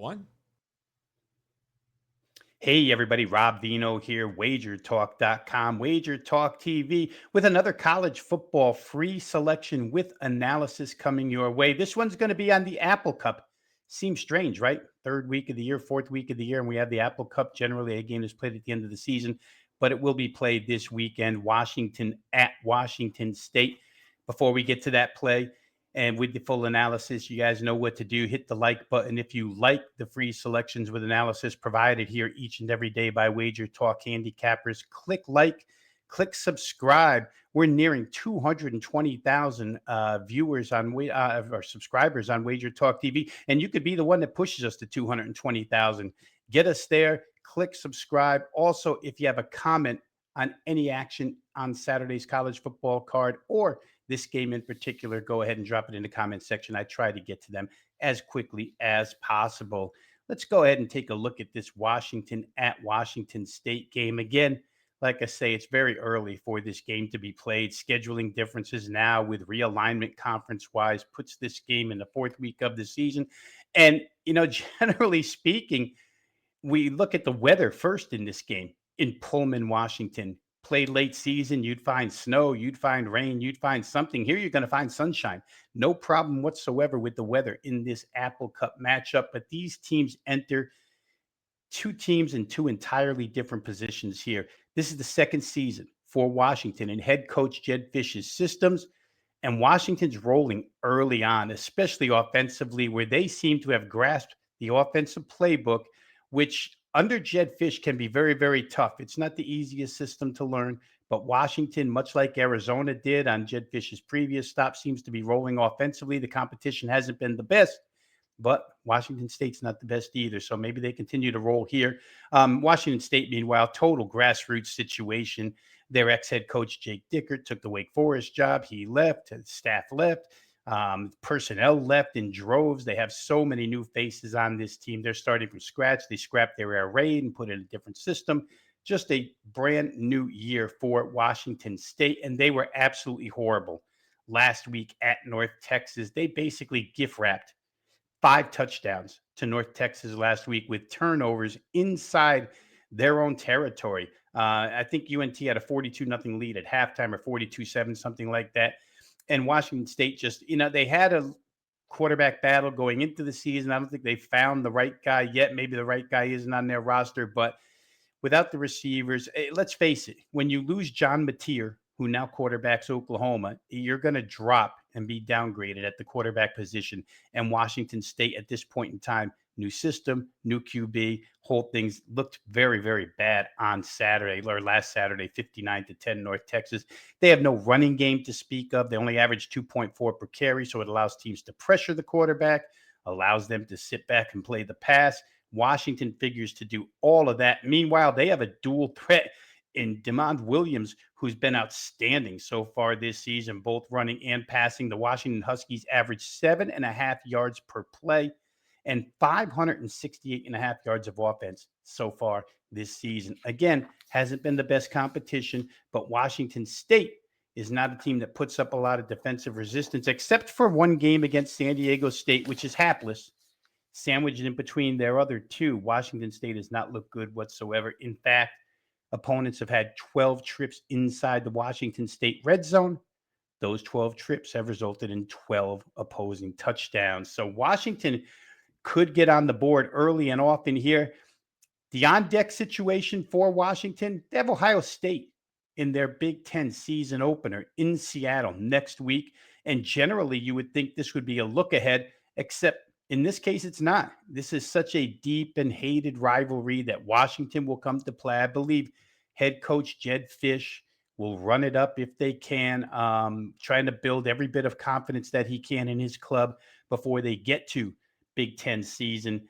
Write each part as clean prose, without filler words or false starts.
One. Hey everybody, Rob Vino here, wagertalk.com, Wager Talk TV, with another college football free selection with analysis coming your way. This one's going to be on the Apple Cup. Seems strange, right? Third week of the year, fourth week of the year, and we have the Apple Cup. Generally, a game is played at the end of the season, but it will be played this weekend, Washington at Washington State. Before we get to that play, and with the full analysis, you guys know what to do. Hit the like button if you like the free selections with analysis provided here each and every day by Wager Talk Handicappers. Click like, click subscribe. We're nearing 220,000 viewers on or subscribers on Wager Talk TV, and you could be the one that pushes us to 220,000. Get us there. Click subscribe. Also, if you have a comment on any action on Saturday's college football card or this game in particular, go ahead and drop it in the comment section. I try to get to them as quickly as possible. Let's go ahead and take a look at this Washington at Washington State game. Again, like I say, it's very early for this game to be played. Scheduling differences now with realignment conference wise puts this game in the fourth week of the season. And, generally speaking, we look at the weather first in this game in Pullman, Washington. Played late season, you'd find snow, you'd find rain, you'd find something. Here, you're going to find sunshine. No problem whatsoever with the weather in this Apple Cup matchup. But these teams enter two teams in two entirely different positions here. This is the second season for Washington and head coach Jed Fish's systems. And Washington's rolling early on, especially offensively, where they seem to have grasped the offensive playbook, which under Jed Fish can be very, very tough. It's not the easiest system to learn, but Washington, much like Arizona did on Jed Fish's previous stop, seems to be rolling offensively. The competition hasn't been the best, but Washington State's not the best either. So maybe they continue to roll here. Washington State, meanwhile, total grassroots situation. Their ex-head coach, Jake Dickert, took the Wake Forest job. He left. His staff left. Personnel left in droves. They have so many new faces on this team. They're starting from scratch. They scrapped their air raid and put in a different system. Just a brand new year for Washington State, and they were absolutely horrible last week at North Texas. They basically gift wrapped 5 touchdowns to North Texas last week with turnovers inside their own territory. I think UNT had a 42-0 lead at halftime, or 42-7, something like that. And Washington State just, they had a quarterback battle going into the season. I don't think they found the right guy yet. Maybe the right guy isn't on their roster, but without the receivers, let's face it, when you lose John Mateer, who now quarterbacks Oklahoma, you're going to drop and be downgraded at the quarterback position. And Washington State at this point in time, new system, new QB, whole things looked very, very bad on Saturday, or last Saturday, 59-10 North Texas. They have no running game to speak of. They only average 2.4 per carry, so it allows teams to pressure the quarterback, allows them to sit back and play the pass. Washington figures to do all of that. Meanwhile, they have a dual threat in DeMond Williams, who's been outstanding so far this season, both running and passing. The Washington Huskies average 7.5 yards per play and 568.5 yards of offense so far this season. Again, hasn't been the best competition, but Washington State is not a team that puts up a lot of defensive resistance, except for one game against San Diego State, which is hapless. Sandwiched in between their other two, Washington State has not looked good whatsoever. In fact, opponents have had 12 trips inside the Washington State red zone. Those 12 trips have resulted in 12 opposing touchdowns. So Washington could get on the board early and often here. The on-deck situation for Washington, they have Ohio State in their Big Ten season opener in Seattle next week. And generally, you would think this would be a look ahead, except in this case, it's not. This is such a deep and hated rivalry that Washington will come to play. I believe head coach Jed Fish will run it up if they can, trying to build every bit of confidence that he can in his club before they get to Big Ten season.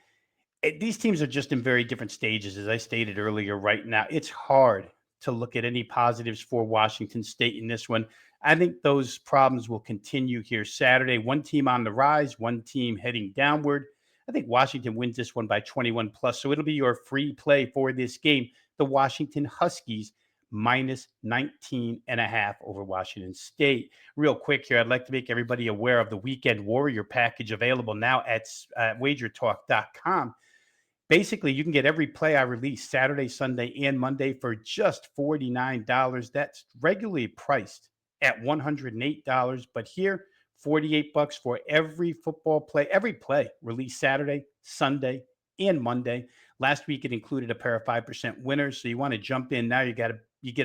These teams are just in very different stages, as I stated earlier. Right now, it's hard to look at any positives for Washington State in this one. I think those problems will continue here Saturday. One team on the rise, one team heading downward. I think Washington wins this one by 21 plus. So it'll be your free play for this game. The Washington Huskies minus 19.5 over Washington State. Real quick here, I'd like to make everybody aware of the Weekend Warrior package available now at wagertalk.com. Basically, you can get every play I release Saturday, Sunday, and Monday for just $49. That's regularly priced at $108, but here, $48 for every football play, every play released Saturday, Sunday, and Monday. Last week it included a pair of 5% winners, so you want to jump in now. You get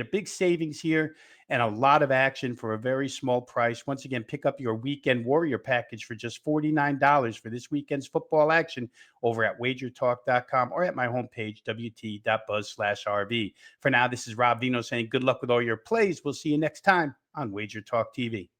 a big savings here and a lot of action for a very small price. Once again, pick up your Weekend Warrior package for just $49 for this weekend's football action over at wagertalk.com or at my homepage, wt.buzz/RV. For now, this is Rob Vino saying good luck with all your plays. We'll see you next time on Wager Talk TV.